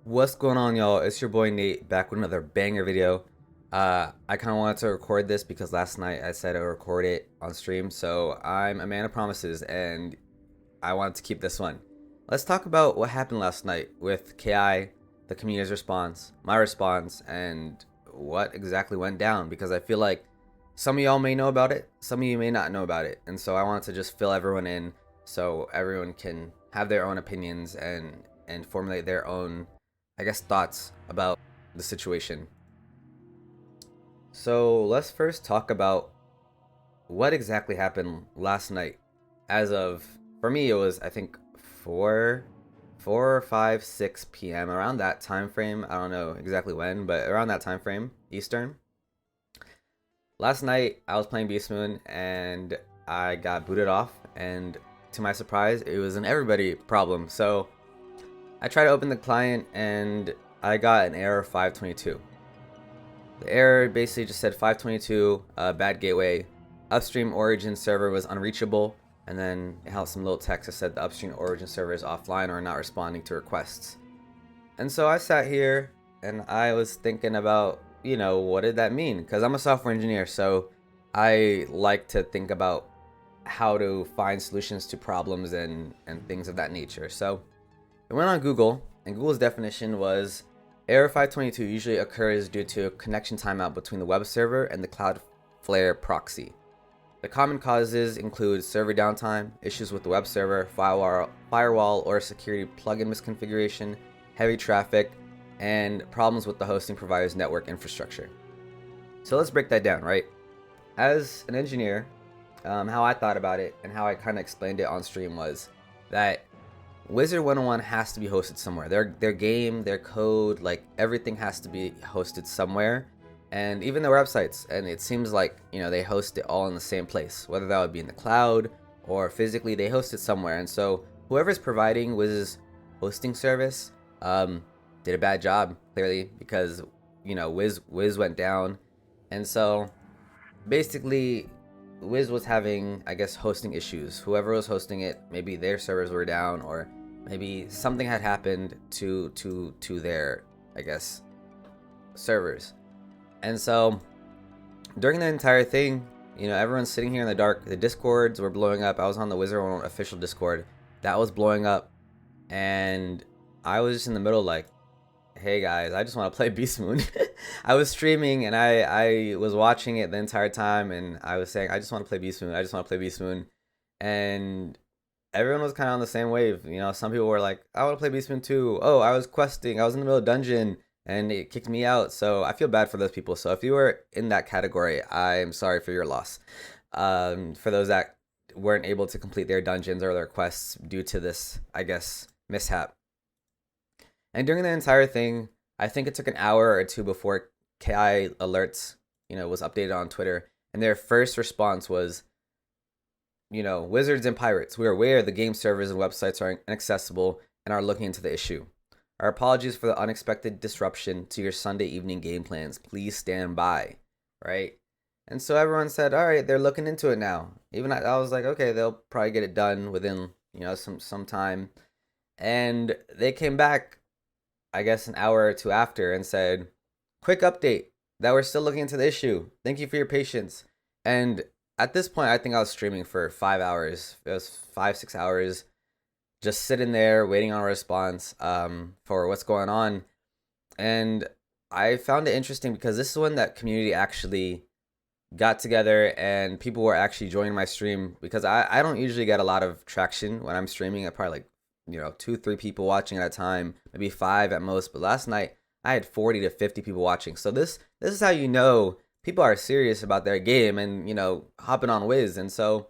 What's going on, y'all? It's your boy Nate back with another banger video. I kind of wanted to record this because last night I said I would record it on stream, so I'm a man of promises and I wanted to keep this one. Let's talk about what happened last night with KI, the community's response, my response, and what exactly went down because I feel like some of y'all may know about it, some of you may not know about it, and so I wanted to just fill everyone in so everyone can have their own opinions and formulate their own, I guess, thoughts about the situation. So let's first talk about what exactly happened last night. As of, for me, it was, I think, 4, 4 or 5, 6 p.m. around that time frame. I don't know exactly when, but around that time frame, Eastern. Last night, I was playing Beast Moon and I got booted off, and to my surprise, it was an everybody problem. So I tried to open the client and I got an error 522. The error basically just said 522, bad gateway, upstream origin server was unreachable, and then it had some little text that said the upstream origin server is offline or not responding to requests. And so I sat here and I was thinking about, what did that mean? Because I'm a software engineer, so I like to think about how to find solutions to problems and things of that nature. So I went on Google, and Google's definition was error 522 usually occurs due to a connection timeout between the web server and the Cloudflare proxy. The common causes include server downtime, issues with the web server, firewall or security plugin misconfiguration, heavy traffic, and problems with the hosting provider's network infrastructure. So let's break that down, right? As an engineer, how I thought about it and how I kind of explained it on stream was that Wizard101 has to be hosted somewhere. Their game, their code, like everything has to be hosted somewhere, and even their websites. And it seems like they host it all in the same place, whether that would be in the cloud or physically. They host it somewhere, and so whoever's providing Wiz's hosting service did a bad job clearly because Wiz went down, and so basically Wiz was having, I guess, hosting issues. Whoever was hosting it, maybe their servers were down, or maybe something had happened to their, I guess, servers. And so during the entire thing, everyone's sitting here in the dark. The discords were blowing up. I was on the Wizard101 official discord that was blowing up, and I was just in the middle like, hey guys, I just want to play Beast Moon. I was streaming and I was watching it the entire time, and I was saying, I just want to play Beast Moon. I just want to play Beast Moon. And everyone was kind of on the same wave. Some people were like, I want to play Beast Moon too. Oh, I was questing. I was in the middle of dungeon and it kicked me out. So I feel bad for those people. So if you were in that category, I'm sorry for your loss. For those that weren't able to complete their dungeons or their quests due to this, I guess, mishap. And during the entire thing, I think it took an hour or two before KI alerts, was updated on Twitter. And their first response was, Wizards and Pirates, we are aware the game servers and websites are inaccessible and are looking into the issue. Our apologies for the unexpected disruption to your Sunday evening game plans. Please stand by, right? And so everyone said, all right, they're looking into it now. Even I was like, okay, they'll probably get it done within, some time. And they came back, I guess, an hour or two after and said, quick update that we're still looking into the issue. Thank you for your patience. And at this point, I think I was streaming for 5 hours. It was 5, 6 hours, just sitting there waiting on a response for what's going on. And I found it interesting because this is when that community actually got together and people were actually joining my stream, because I don't usually get a lot of traction when I'm streaming. I probably 2, 3 people watching at a time, maybe 5 at most. But last night I had 40 to 50 people watching. So this is how people are serious about their game and hopping on Wiz. And so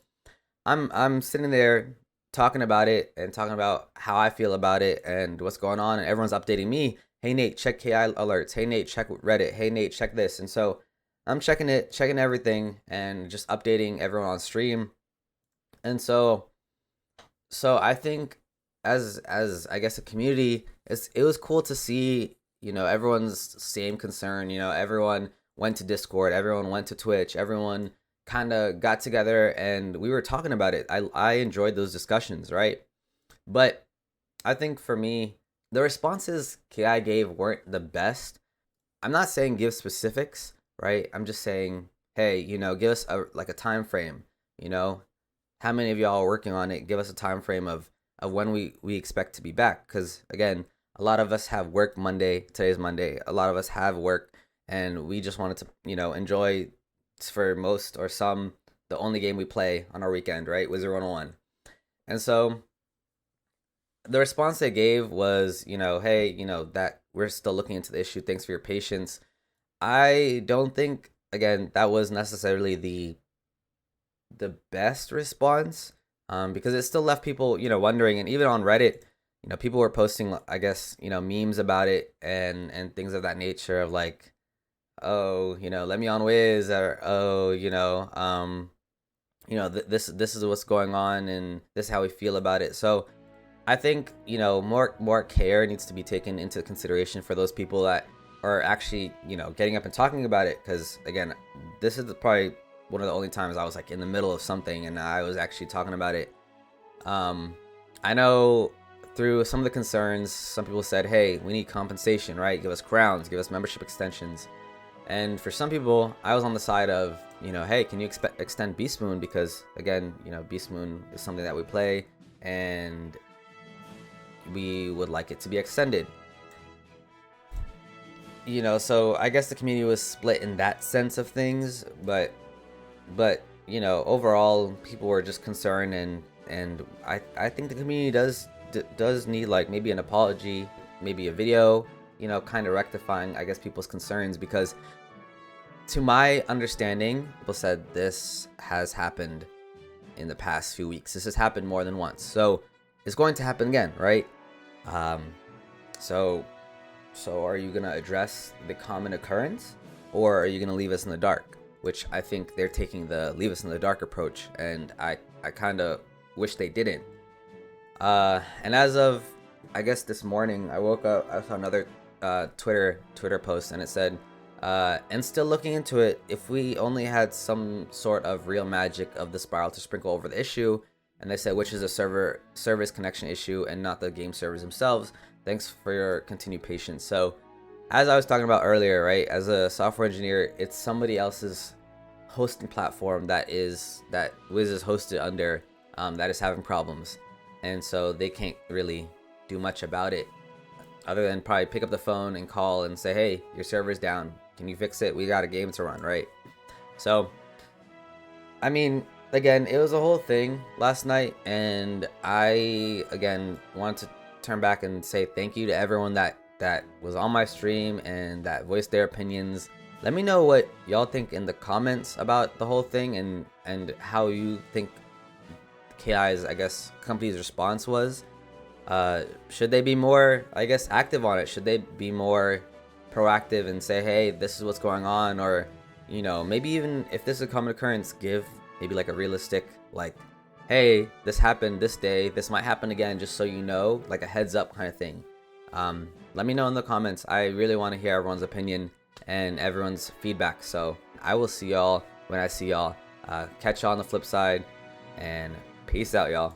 I'm sitting there talking about it and talking about how I feel about it and what's going on, and everyone's updating me. Hey Nate, check KI alerts. Hey Nate, check Reddit. Hey Nate, check this. And so I'm checking everything and just updating everyone on stream. And so I think as I guess a community, it was cool to see everyone's same concern. Everyone went to Discord, everyone went to Twitch, everyone kind of got together and we were talking about it. I enjoyed those discussions, right? But I think for me, the responses KI gave weren't the best. I'm not saying give specifics, right? I'm just saying, hey, give us a time frame. You know, how many of y'all are working on it? Give us a time frame of when we expect to be back. Because again, a lot of us have work Monday. Today's Monday. A lot of us have work, and we just wanted to enjoy, for most or some, the only game we play on our weekend, right? Wizard101. And so the response they gave was, hey, that we're still looking into the issue. Thanks for your patience. I don't think, again, that was necessarily the best response, because it still left people, wondering. And even on Reddit, people were posting, I guess, memes about it and things of that nature of like, oh, let me on Wiz, or oh, this is what's going on, and this is how we feel about it. So I think more care needs to be taken into consideration for those people that are actually getting up and talking about it. Because again, this is probably one of the only times I was like in the middle of something and I was actually talking about it. I know through some of the concerns, some people said, hey, we need compensation, right? Give us crowns, give us membership extensions. And for some people, I was on the side of, hey, can you extend Beast Moon? Because again, Beast Moon is something that we play and we would like it to be extended. So I guess the community was split in that sense of things, but overall people were just concerned, and I think the community does need like maybe an apology, maybe a video, kind of rectifying, I guess, people's concerns. Because to my understanding, people said this has happened in the past few weeks. This has happened more than once, so it's going to happen again, right? So are you gonna address the common occurrence, or are you gonna leave us in the dark? Which I think they're taking the leave us in the dark approach, and I kind of wish they didn't. And as of, I guess, this morning, I woke up, I saw another Twitter post, and it said, and still looking into it, if we only had some sort of real magic of the spiral to sprinkle over the issue. And they said, which is a service connection issue and not the game servers themselves. Thanks for your continued patience. So as I was talking about earlier, right, as a software engineer, it's somebody else's hosting platform that Wiz is hosted under, that is having problems. And so they can't really do much about it other than probably pick up the phone and call and say, hey, your server's down. Can you fix it? We got a game to run, right? So, I mean, again, it was a whole thing last night, and I, again, want to turn back and say thank you to everyone that was on my stream and that voiced their opinions. Let me know what y'all think in the comments about the whole thing, and how you think KI's, I guess, company's response was. Should they be more, I guess, active on it? Should they be more proactive and say, hey, this is what's going on? Or, maybe even if this is a common occurrence, give maybe like a realistic, like, hey, this happened this day, this might happen again, just so you know, like a heads up kind of thing. Let me know in the comments. I really want to hear everyone's opinion and everyone's feedback. So I will see y'all when I see y'all. Catch y'all on the flip side, and peace out, y'all.